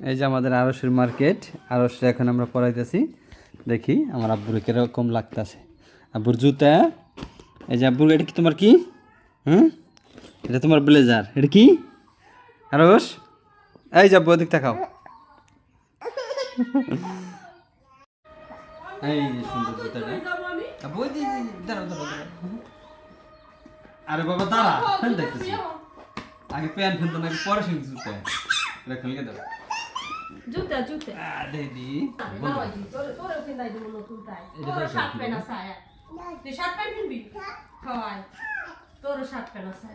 এই যে আমাদের আড়শের মার্কেট, আড়শে এখন আমরা পড়াইতেছি। দেখি আমার আব্বুর কিরকম লাগতেছে। আব্বুর জুতা, এই যে আব্বুর, এটা কি তোমার কি? হুম, এটা তোমার ব্লেজার, এটা কি আড়শ? এই যে আব্বু ওদিক তাকাও। এই যে সুন্দর জুতাটা আব্বু, ওই যে দাঁড়াও দাঁড়াও দাঁড়াও। আরে বাবা দাঁড়া, ফ্যান দেখতেছি। আগে প্যান্ট ফেলতো নাকি পরে শুনছি জুতা। এটা খেলকে দাও জুতা জুতা দিদি। তোরে কিনাই দেবো নতুন তাই তোর শার্ট প্যান্ট আছে তুই শার্ট প্যান্ট কিনবি হয় তোর শার্ট প্যান্ট আছে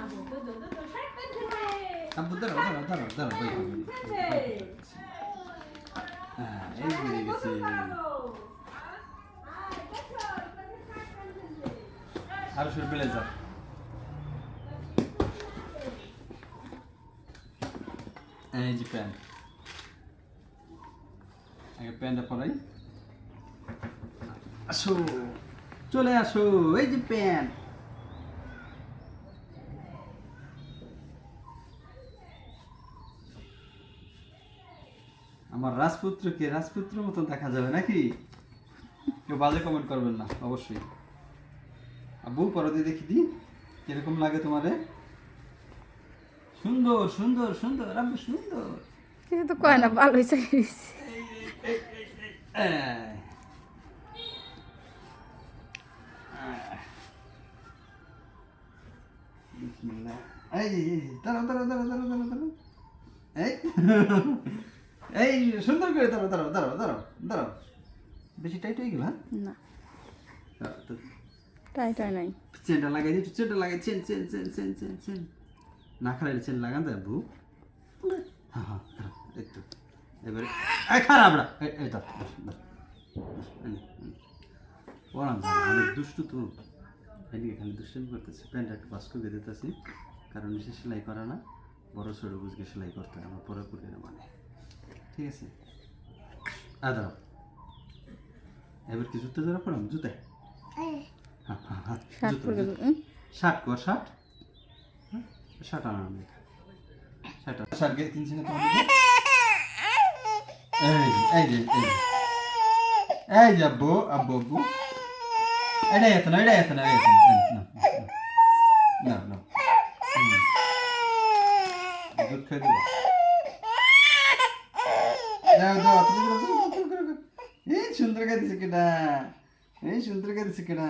আবু তোর শার্ট প্যান্ট কিনবে আব্বু দাঁড়াও দাঁড়াও দাঁড়াও দাঁড়াও ভাই। এই ঘুরে গেছে। আরো শুরু ব্লেজার। এই যে প্যান্ট, আগে প্যান্টটা পরাই। আসো, চলে আসো, এই যে প্যান্ট। আমার রাজপুত্রকে রাজপুত্র মতো দেখা যাবে নাকি? কেউ বাজে কমেন্ট করবেন না অবশ্যই। আব্বু পরতে দেখি দি কিরকম লাগে তোমারে। সুন্দর সুন্দর সুন্দর আব্বু সুন্দর। কিছু তো কয় না, ভালো হয়েছে। দাঁড়াও দাঁড়াও দাঁড়াও দাঁড়াও দাঁড়াও দাঁড়াও। এই এই সুন্দর করে দাঁড়াও দাঁড়াও দাঁড়াও দাঁড়াও দাঁড়াও। বেশি টাইট হয়ে গেল? না, টাইট হয় নাই। চেনটা লাগাই দিই, চেনটা লাগাই, chain chain chain chain chain chain. না খারাপ চেন লাগান যায় বউ। হ্যাঁ হ্যাঁ খারাপ, এই তো এবারে খারাপ না, এই দাও ওরা অনেক দুষ্টু তো। এদিকে খালি দুষ্টামি করতেছে। প্যান্টটা একটু বাস করে দিতেছি, কারণ নিচে সেলাই করা না, বড় ছোটো বুঝকে সেলাই করতে হয় আমার পরে পুরে মানে। ঠিক আছে, দাঁড়াও এবার কি জুতো ধরা পড়াম? জুতায় শার্ট কর, শার্ট শার্ট আনা আমি শার্ট শার্ট গিয়ে কিনছি না তোমার। এই যে এই যে আব্বু আব্বু আব্বু, এটাই এত না, এটাই এত না, না না দুধ খাই দেবো। এই সুন্দর খাইতেছে কেটা, এই সুন্দর খাইতেছে কেটা।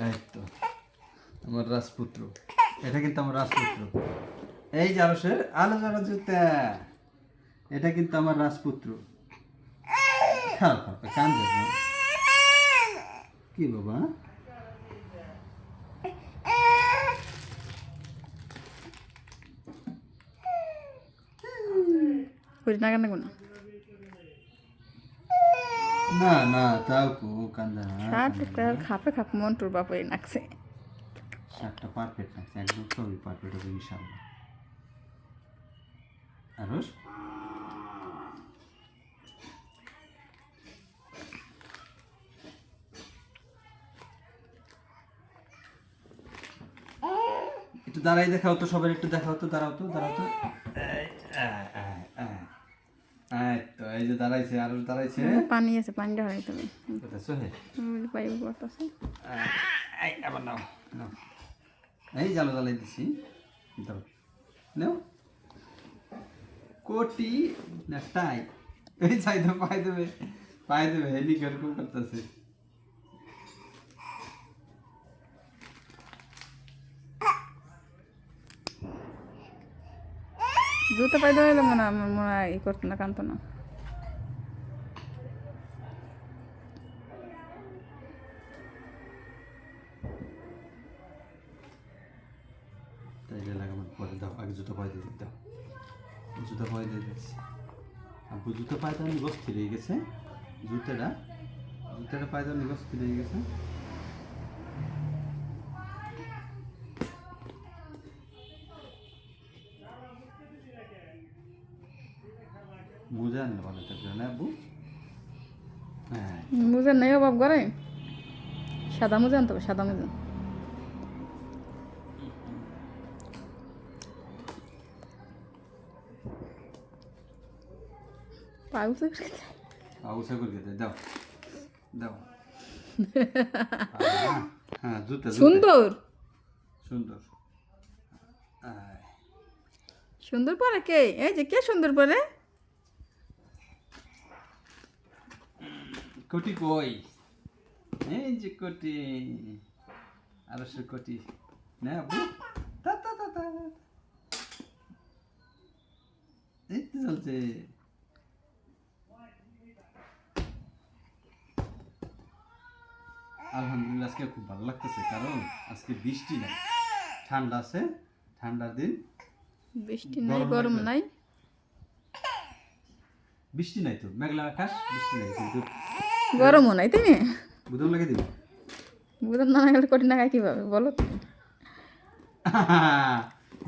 এই তো আমার রাজপুত্র, এটা কিন্তু আমার রাজপুত্র। এই যে আরশের আলো যারা জুতা, এটা কিন্তু আমার রাজপুত্র। খাও খাও, কান দেখো কি বাবা। না না তাও কো কান্দা না। খাপে খাপে মন তোর বাপরে নাকছে। শার্টটা পারফেক্ট লাগছে, একদম সবই পারফেক্ট হবে ইনশাআল্লাহ। আরশ একটু দাঁড়াই দেখাও তো, সবাই একটু দেখাও তো, দাঁড়াও তো দাঁড়াও তো। এই তো এই যে দাঁড়াইছে, আরো দাঁড়াইছে। পানি আছে, পানিটা হয় তুমি পাইব করতেছে। এই আবার নাও নাও, এই জালো জ্বালাই দিছি, দাও নাও। কোটি না টাই, এই চাই তো পাই দেবে, পাই দেবে, হেলি কিরকম করতেছে। জুতো পাই দেওয়া মনে মনে ই করতো না, কানতো না। তাইলে লাগাবার পরে দাও, আগে জুতো পায়ে দিয়ে দাও, জুতো পায়ে দিয়ে দিচ্ছি। আব্বু জুতো পায়ে দেওয়া নিগস্থির হয়ে গেছে, জুতোটা পায়ে দেওয়া নিগস্থির হয়ে গেছে। মোজা আনলে ভালো থাকবে না আব্বু? হ্যাঁ মোজা নেই অভাব করে, সাদা মোজা আনতে হবে, সাদা মোজা। পাউসে করে আউসা করে দে দাও দাও হ্যাঁ জুতা জুতা সুন্দর সুন্দর আয়। সুন্দর পরে কে এই যে কে সুন্দর পরে কোটি কই এই যে কোটি আর সে কোটি না আবু তা তা তা তা এই তো চলছে আলহামদুলিল্লাহ আজকে খুব ভালো লাগতেছে কারণ আজকে বৃষ্টি নাই ঠান্ডা আছে ঠান্ডার দিন বৃষ্টি নাই গরম নাই বৃষ্টি নাই তো মেঘলা আকাশ বৃষ্টি নাই কিন্তু গরমও নাই তাই না গুদম লাগে দিবি বুঝলাম না গেলে কোটি না কিভাবে বলো তো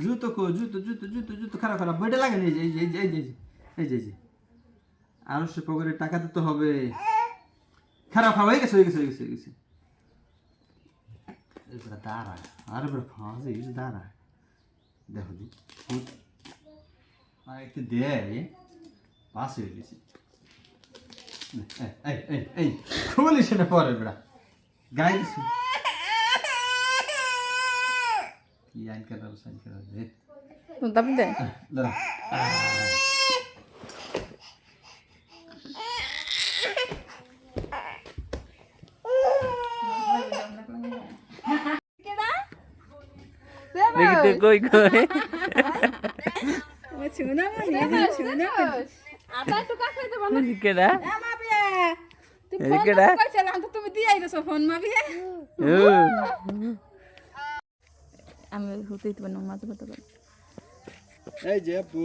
জুতো কো জুতো জুতো জুতো জুতো খারাপ খারাপ বইটা লাগে না এই যে এই যে এই যে এই যে এই যে আরো সে পকেটে টাকা দিতে হবে খারাপ হয়ে গেছে হয়ে গেছে হয়ে গেছে হয়ে গেছে এবার দাঁড়া আরে বড় ফাঁসে এই দাঁড়া দেখো দি আর একটু দে পাস হয়ে গেছে এই এই এই খুলিস না পরে বেড়া গাই দিস কি আইন করা সাইন করা দে তুমি দাবি দে দাঁড়া দেখতে কই কই শুনা মানে শুনা আটা একটু কাছে দেব না কেডা তুই এই ফোন কেডা? কইছিলাম তো তুমি দিয়ে আইছো ফোন মাবিয়ে আমি হতেই তো না মাঝে কথা বল এই যে আপু